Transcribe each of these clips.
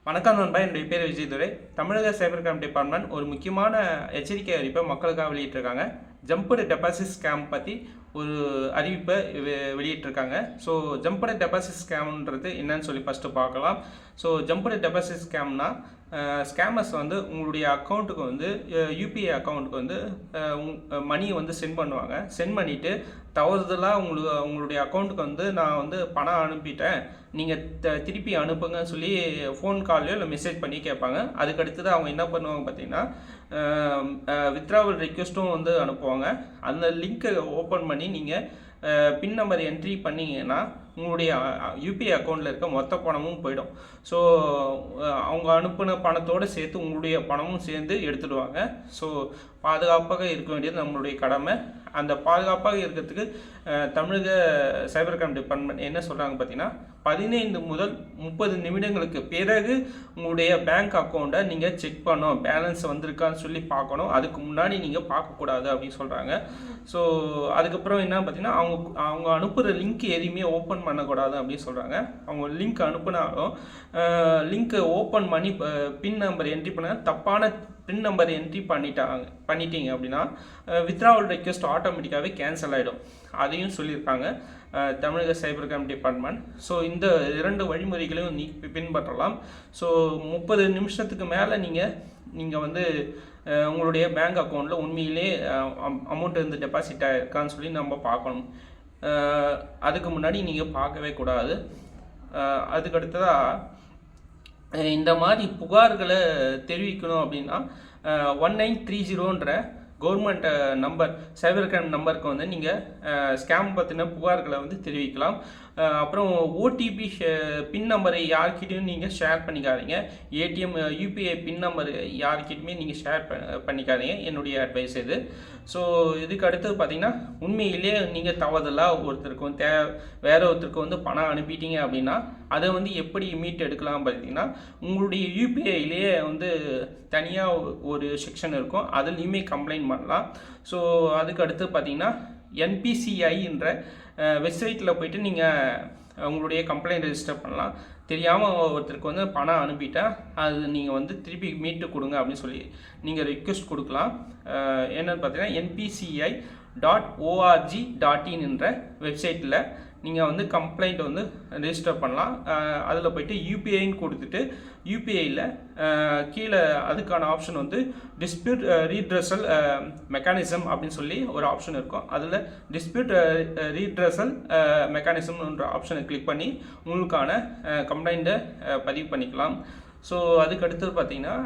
வணக்கம் நண்பா, என்னுடைய பேர் விஜய் துரை. தமிழக சைபர் கிரைம் டிபார்ட்மெண்ட் ஒரு முக்கியமான எச்சரிக்கை அறிவிப்பை மக்களுக்காக வெளியிட்டிருக்காங்க. ஜம்படு டெபாசிட் ஸ்கேம் பற்றி ஒரு அறிவிப்பை வெளியிட்டிருக்காங்க. ஸோ ஜம்படு டெபாசிட் ஸ்கேம்ன்றது என்னன்னு சொல்லி ஃபஸ்ட்டு பார்க்கலாம். ஸோ ஜம்படு டெபாசிட் ஸ்கேம்னா ஸ்கேமர்ஸ் வந்து உங்களுடைய அக்கௌண்ட்டுக்கு வந்து யூபிஐ அக்கௌண்ட்டுக்கு வந்து மணியை வந்து சென்ட் பண்ணுவாங்க. சென்ட் பண்ணிவிட்டு தவறுதலாக உங்களுடைய அக்கௌண்ட்டுக்கு வந்து நான் வந்து பணம் அனுப்பிட்டேன், நீங்கள் திருப்பி அனுப்புங்கன்னு சொல்லி ஃபோன் கால்லையோ இல்லை மெசேஜ் பண்ணி கேட்பாங்க. அதுக்கடுத்தது அவங்க என்ன பண்ணுவாங்க பார்த்தீங்கன்னா, வித்ட்ராவல் ரிக்வெஸ்ட்டும் வந்து அனுப்புவாங்க. அந்த லிங்க்கை ஓப்பன் பண்ணி நீங்கள் பின் நம்பர் என்ட்ரி பண்ணிங்கன்னா உங்களுடைய யூபிஐ அக்கௌண்ட்டில் இருக்க மொத்த பணமும் போயிடும். ஸோ அவங்க அனுப்பின பணத்தோடு சேர்த்து உங்களுடைய பணமும் சேர்ந்து எடுத்துடுவாங்க. ஸோ பாதுகாப்பாக இருக்க வேண்டியது நம்மளுடைய கடமை. அந்த பாதுகாப்பாக இருக்கிறதுக்கு தமிழக சைபர் கிரைம் டிபார்ட்மெண்ட் என்ன சொல்கிறாங்க பார்த்தீங்கன்னா, 15 முதல் 30 நிமிடங்களுக்கு பிறகு உங்களுடைய பேங்க் அக்கௌண்ட்டை நீங்கள் செக் பண்ணணும், பேலன்ஸ் வந்திருக்கான்னு சொல்லி பார்க்கணும். அதுக்கு முன்னாடி நீங்கள் பார்க்கக்கூடாது அப்படின்னு சொல்கிறாங்க. ஸோ அதுக்கப்புறம் என்ன பார்த்தீங்கன்னா, அவங்க அனுப்புகிற லிங்க் எதையுமே ஓப்பன் பண்ணக்கூடாது அப்படின்னு சொல்கிறாங்க. அவங்க லிங்க் அனுப்புனாலும் லிங்க்கை ஓப்பன் பண்ணி பின் நம்பர் என்ட்ரி பண்ண தப்பான பின் நம்பர் என்ட்ரி பண்ணிட்டீங்க அப்படின்னா வித்ட்ராவல் ரெக்வெஸ்ட் ஆட்டோமேட்டிக்காகவே கேன்சல் ஆகிடும். அதையும் சொல்லியிருக்காங்க தமிழக சைபர் கிரைம் டிபார்ட்மெண்ட். ஸோ இந்த 2 வழிமுறைகளையும் பின்பற்றலாம். ஸோ 30 நிமிஷத்துக்கு மேலே நீங்கள் வந்து உங்களுடைய பேங்க் அக்கௌண்ட்டில் உண்மையிலே அமௌண்ட் வந்து டெபாசிட் ஆகிருக்கான்னு சொல்லி நம்ம பார்க்கணும். அதுக்கு முன்னாடி நீங்கள் பார்க்கவே கூடாது. அதுக்கடுத்ததாக இந்த மாதிரி புகார்களை தெரிவிக்கணும் அப்படின்னா 1930ன்ற கவர்மெண்ட் நம்பர், சைபர் கிரைம் நம்பருக்கு வந்து நீங்கள் ஸ்கேம் பற்றின புகார்களை வந்து தெரிவிக்கலாம். அப்புறம் ஓடிபி பின் நம்பரை யார்கிட்டையும் நீங்கள் ஷேர் பண்ணிக்காதீங்க. ஏடிஎம் யூபிஐ பின் நம்பர் யார்கிட்டையுமே நீங்கள் ஷேர் பண்ணிக்காதீங்க, என்னுடைய அட்வைஸ் இது. ஸோ இதுக்கு அடுத்தது பார்த்தீங்கன்னா, உண்மையிலே நீங்கள் தவறுதலாக வேற ஒருத்தருக்கு வந்து பணம் அனுப்பிட்டீங்க அப்படின்னா அதை வந்து எப்படி மீட் எடுக்கலாம் பார்த்தீங்கன்னா, உங்களுடைய யூபிஐலேயே வந்து தனியாக ஒரு செக்ஷன் இருக்கும், அதுலேயுமே கம்ப்ளைண்ட் பண்ணலாம். ஸோ அதுக்கு அடுத்து பார்த்தீங்கன்னா, என்பிசிஐன்ற வெப்சைட்டில் போய்ட்டு நீங்கள் உங்களுடைய கம்ப்ளைண்ட் ரெஜிஸ்டர் பண்ணலாம். தெரியாமல் ஒருத்தருக்கு வந்து பணம் அனுப்பிட்டா அது நீங்கள் வந்து திருப்பி மீட்டு கொடுங்க அப்படின்னு சொல்லி நீங்கள் ரிக்வெஸ்ட் கொடுக்கலாம். என்னென்னு பார்த்தீங்கன்னா, npci.org.in என்ற வெப்சைட்டில் நீங்கள் வந்து கம்ப்ளைண்ட் வந்து ரெஜிஸ்டர் பண்ணலாம். அதில் போய்ட்டு யூபிஐன்னு கொடுத்துட்டு யூபிஐயில் கீழே அதுக்கான ஆப்ஷன் வந்து டிஸ்பியூட் ரீட்ரெசல் மெக்கானிசம் அப்படின்னு சொல்லி ஒரு ஆப்ஷன் இருக்கும். அதில் டிஸ்பியூட் ரீட்ரெசல் மெக்கானிசம்ன்ற ஆப்ஷனை கிளிக் பண்ணி உங்களுக்கான கம்ப்ளைண்ட்டை பதிவு பண்ணிக்கலாம். ஸோ அதுக்கு அடுத்தது பார்த்தீங்கன்னா,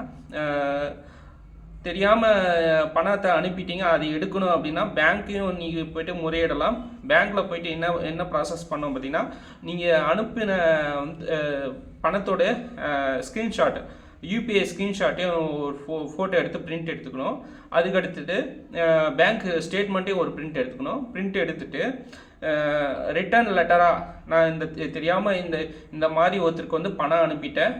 தெரியாமல் பணத்தை அனுப்பிட்டீங்க, அது எடுக்கணும் அப்படின்னா பேங்க்கையும் நீங்கள் போய்ட்டு முறையிடலாம். பேங்க்கில் போய்ட்டு என்ன ப்ராசஸ் பண்ணோம் பார்த்தீங்கன்னா, நீங்கள் அனுப்பின பணத்தோட ஸ்க்ரீன்ஷாட், யூபிஐ ஸ்க்ரீன்ஷாட்டையும் ஒரு ஃபோட்டோ எடுத்து பிரிண்ட் எடுத்துக்கணும். அதுக்கடுத்துட்டு பேங்க் ஸ்டேட்மெண்ட்டையும் ஒரு பிரிண்ட் எடுத்துக்கணும். பிரிண்ட் எடுத்துகிட்டு ரிட்டர்ன் லெட்டராக நான் தெரியாமல் இந்த மாதிரி ஒருத்தருக்கு வந்து பணம் அனுப்பிட்டேன்,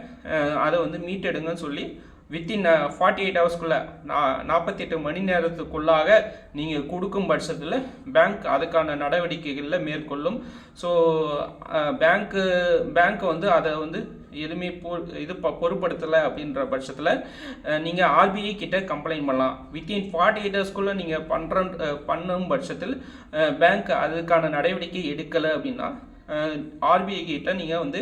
அதை வந்து மீட்டெடுங்கன்னு சொல்லி வித்தின் 48 ஹவர்ஸ்க்குள்ளே 48 மணி நேரத்துக்குள்ளாக நீங்கள் கொடுக்கும் பட்சத்தில் பேங்க் அதுக்கான நடவடிக்கைகளில் மேற்கொள்ளும். ஸோ பேங்க் வந்து அதை வந்து எதுவுமே பொருட்படுத்தலை அப்படின்ற பட்சத்தில் நீங்கள் ஆர்பிஐ கிட்ட கம்ப்ளைண்ட் பண்ணலாம். வித்தின் 48 ஹவர்ஸ்க்குள்ளே நீங்கள் பண்ணும் பட்சத்தில் பேங்க் அதுக்கான நடவடிக்கை எடுக்கலை அப்படின்னா ஆர்பிஐ கிட்ட நீங்கள் வந்து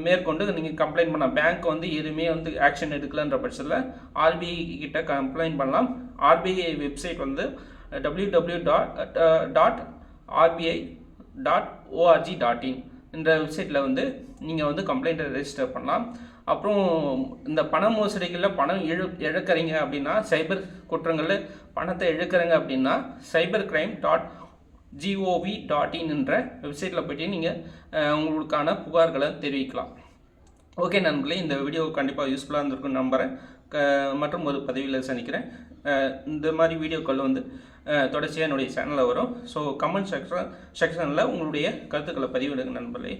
மேற்கொண்டு நீங்கள் கம்ப்ளைண்ட் பண்ணலாம். பேங்க் வந்து எதுவுமே வந்து ஆக்ஷன் எடுக்கலன்ற பட்சத்தில் ஆர்பிஐ கிட்ட கம்ப்ளைண்ட் பண்ணலாம். ஆர்பிஐ வெப்சைட் வந்து www.rbi.org.in இந்த வெப்சைட்டில் வந்து நீங்கள் வந்து கம்ப்ளைண்ட்டை ரெஜிஸ்டர் பண்ணலாம். அப்புறம் இந்த பண மோசடிகளில் பணம் இழக்கிறீங்க அப்படின்னா, சைபர் குற்றங்களில் பணத்தை இழக்கிறீங்க அப்படின்னா cybercrime.gov.in என்ற வெப்சைட்டில் போய்ட்டு நீங்கள் உங்களுக்கான புகார்களை தெரிவிக்கலாம். ஓகே நண்பர்களே, இந்த வீடியோ கண்டிப்பாக யூஸ்ஃபுல்லாக இருந்திருக்குன்னு நம்புகிறேன். மற்றும் ஒரு பதிவில் சந்திக்கிறேன். இந்த மாதிரி வீடியோக்கள் வந்து தொடர்ச்சியாக என்னுடைய சேனலில் வரும். ஸோ கமெண்ட் செக்ஷனில் உங்களுடைய கருத்துக்களை பதிவிடுங்க நண்பர்களே.